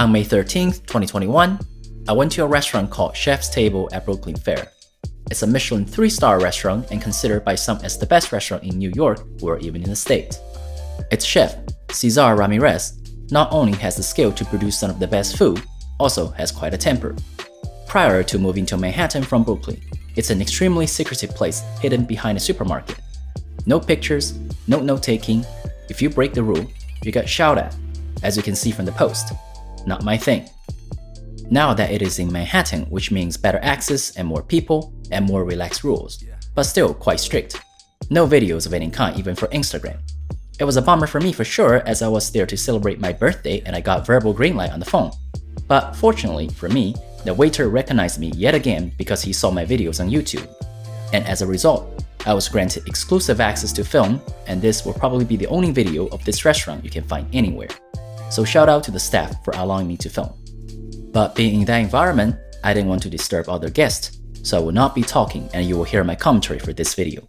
On May 13th, 2021, I went to a restaurant called Chef's Table at Brooklyn Fair. It's a Michelin 3-star restaurant and considered by some as the best restaurant in New York or even in the state. Its chef, Cesar Ramirez, not only has the skill to produce some of the best food, also has quite a temper. Prior to moving to Manhattan from Brooklyn, it's an extremely secretive place hidden behind a supermarket. No pictures, no note-taking. If you break the rule, you get shouted at, as you can see from the post. Not my thing. Now that it is in Manhattan, which means better access and more people and more relaxed rules, but still quite strict. No videos of any kind even for Instagram. It was a bummer for me for sure, as I was there to celebrate my birthday and I got verbal green light on the phone. But fortunately for me, the waiter recognized me yet again because he saw my videos on YouTube. And as a result, I was granted exclusive access to film, and this will probably be the only video of this restaurant you can find anywhere. So shout out to the staff for allowing me to film. But being in that environment, I didn't want to disturb other guests, so I will not be talking and you will hear my commentary for this video.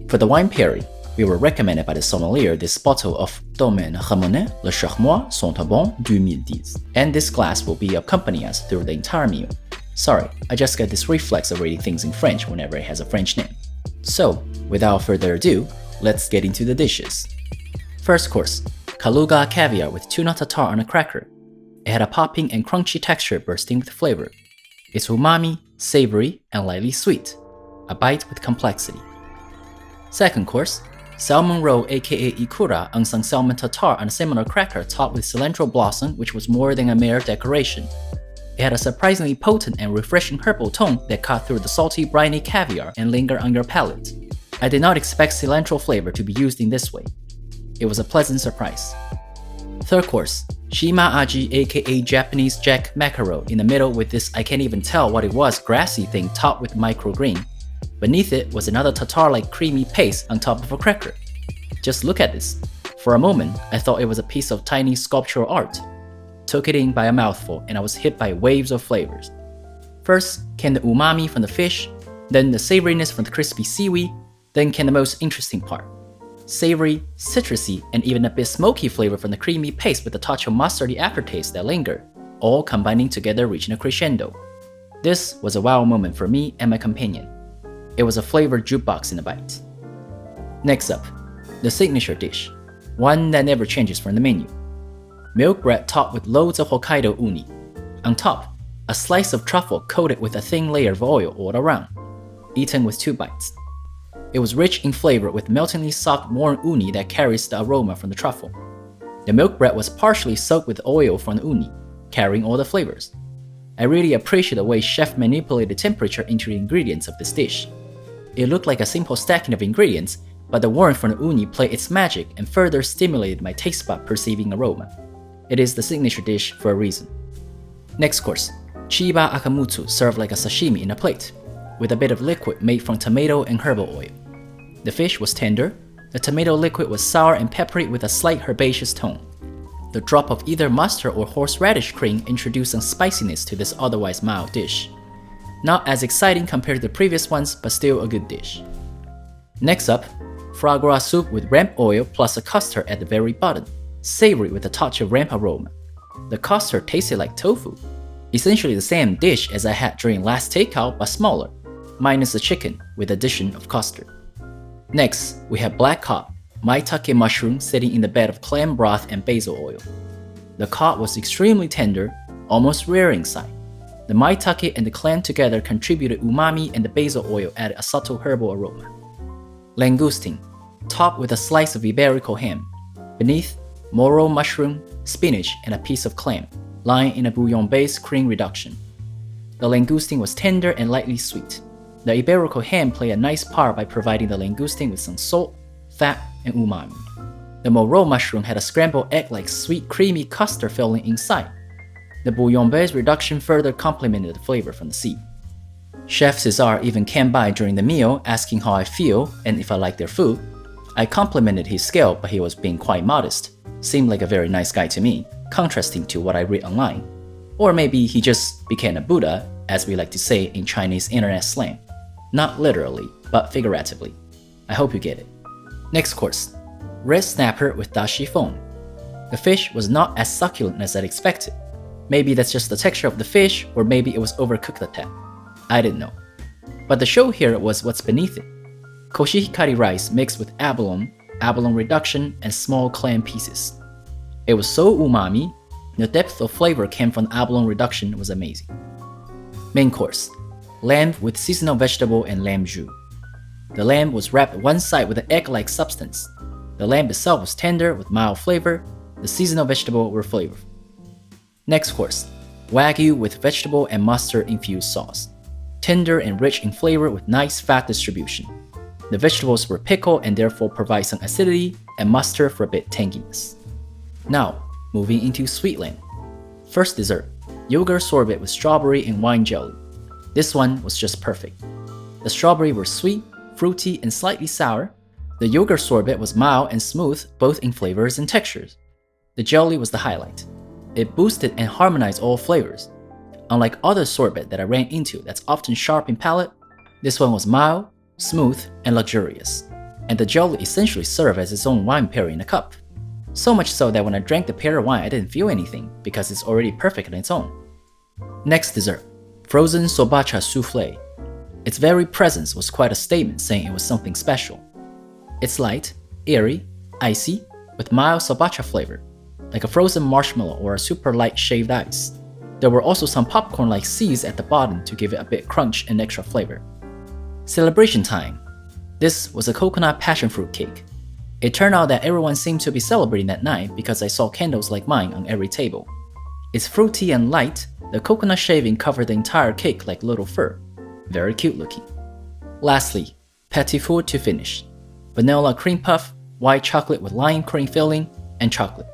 For the wine pairing, we were recommended by the sommelier this bottle of Domaine Ramonet Le Charmois Saint-Aubin 2010, and this glass will be accompanying us through the entire meal. Sorry, I just get this reflex of reading things in French whenever it has a French name. So, without further ado, let's get into the dishes. First course, Kaluga caviar with tuna tartare on a cracker. It had a popping and crunchy texture bursting with flavor. It's umami, savory, and lightly sweet. A bite with complexity. Second course, salmon roe aka ikura unsung salmon tartare on a similar cracker topped with cilantro blossom, which was more than a mere decoration. It had a surprisingly potent and refreshing herbal tone that cut through the salty, briny caviar and lingered on your palate. I did not expect cilantro flavor to be used in this way. It was a pleasant surprise. Third course, Shima Aji aka Japanese Jack mackerel in the middle with this I can't even tell what it was grassy thing topped with microgreen. Beneath it was another tartare-like creamy paste on top of a cracker. Just look at this. For a moment, I thought it was a piece of tiny sculptural art. Took it in by a mouthful and I was hit by waves of flavors. First came the umami from the fish, then the savoriness from the crispy seaweed, then came the most interesting part. Savory, citrusy, and even a bit smoky flavor from the creamy paste with a touch of mustardy aftertaste that lingered, all combining together reaching a crescendo. This was a wow moment for me and my companion. It was a flavored jukebox in a bite. Next up, the signature dish, one that never changes from the menu. Milk bread topped with loads of Hokkaido uni. On top, a slice of truffle coated with a thin layer of oil all around, eaten with 2 bites. It was rich in flavor with meltingly soft warm uni that carries the aroma from the truffle. The milk bread was partially soaked with oil from the uni, carrying all the flavors. I really appreciate the way chef manipulated temperature into the ingredients of this dish. It looked like a simple stacking of ingredients, but the warmth from the uni played its magic and further stimulated my taste bud perceiving aroma. It is the signature dish for a reason. Next course, Chiba Akamutsu served like a sashimi in a plate, with a bit of liquid made from tomato and herbal oil. The fish was tender, the tomato liquid was sour and peppery with a slight herbaceous tone. The drop of either mustard or horseradish cream introduced some spiciness to this otherwise mild dish. Not as exciting compared to the previous ones, but still a good dish. Next up, foie gras soup with ramp oil plus a custard at the very bottom, savory with a touch of ramp aroma. The custard tasted like tofu, essentially the same dish as I had during last takeout but smaller, minus the chicken with addition of custard. Next, we have black cod, maitake mushroom sitting in the bed of clam broth and basil oil. The cod was extremely tender, almost rare inside. The maitake and the clam together contributed umami and the basil oil added a subtle herbal aroma. Langoustine, topped with a slice of Iberico ham. Beneath, morel mushroom, spinach, and a piece of clam, lying in a bouillon-based cream reduction. The langoustine was tender and lightly sweet. The Iberico ham played a nice part by providing the langoustine with some salt, fat, and umami. The morel mushroom had a scrambled egg-like sweet creamy custard filling inside. The bouillon-based reduction further complemented the flavor from the seed. Chef Cesar even came by during the meal asking how I feel and if I like their food. I complimented his skill, but he was being quite modest. Seemed like a very nice guy to me, contrasting to what I read online. Or maybe he just became a Buddha, as we like to say in Chinese internet slang. Not literally, but figuratively. I hope you get it. Next course, red snapper with dashi foam. The fish was not as succulent as I'd expected. Maybe that's just the texture of the fish, or maybe it was overcooked a tad. I didn't know. But the show here was what's beneath it. Koshihikari rice mixed with abalone, abalone reduction, and small clam pieces. It was so umami, the depth of flavor came from the abalone reduction was amazing. Main course, lamb with seasonal vegetable and lamb jus. The lamb was wrapped one side with an egg-like substance. The lamb itself was tender with mild flavor. The seasonal vegetable were flavorful. Next course, wagyu with vegetable and mustard infused sauce. Tender and rich in flavor with nice fat distribution. The vegetables were pickled and therefore provide some acidity, and mustard for a bit tanginess. Now, moving into Sweetland. First dessert, yogurt sorbet with strawberry and wine jelly. This one was just perfect. The strawberry were sweet, fruity, and slightly sour. The yogurt sorbet was mild and smooth both in flavors and textures. The jelly was the highlight. It boosted and harmonized all flavors. Unlike other sorbet that I ran into that's often sharp in palate, this one was mild, smooth, and luxurious. And the jelly essentially served as its own wine pairing in a cup. So much so that when I drank the pear wine I didn't feel anything because it's already perfect on its own. Next dessert, frozen sobacha souffle. Its very presence was quite a statement saying it was something special. It's light, airy, icy, with mild sobacha flavor, like a frozen marshmallow or a super light shaved ice. There were also some popcorn-like seeds at the bottom to give it a bit crunch and extra flavor. Celebration time. This was a coconut passion fruit cake. It turned out that everyone seemed to be celebrating that night because I saw candles like mine on every table. It's fruity and light, the coconut shaving covered the entire cake like little fur. Very cute looking. Lastly, petit four to finish. Vanilla cream puff, white chocolate with lime cream filling, and chocolate.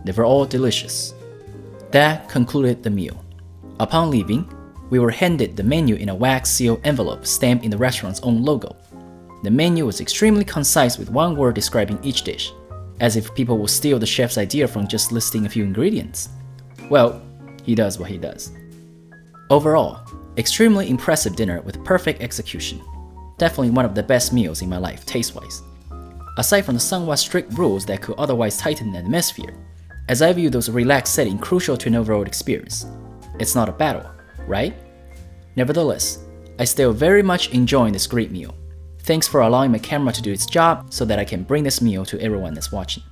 They were all delicious. That concluded the meal. Upon leaving, we were handed the menu in a wax seal envelope stamped in the restaurant's own logo. The menu was extremely concise with one word describing each dish, as if people will steal the chef's idea from just listing a few ingredients. Well, he does what he does. Overall, extremely impressive dinner with perfect execution. Definitely one of the best meals in my life, taste-wise. Aside from the somewhat strict rules that could otherwise tighten the atmosphere, as I view those relaxed setting crucial to an overall experience. It's not a battle, right? Nevertheless, I still very much enjoy this great meal. Thanks for allowing my camera to do its job so that I can bring this meal to everyone that's watching.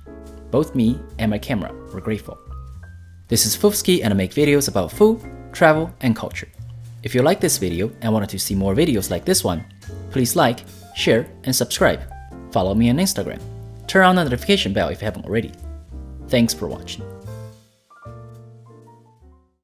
Both me and my camera were grateful. This is Fufsky and I make videos about food, travel, and culture. If you like this video and wanted to see more videos like this one, please like, share, and subscribe. Follow me on Instagram. Turn on the notification bell if you haven't already. Thanks for watching.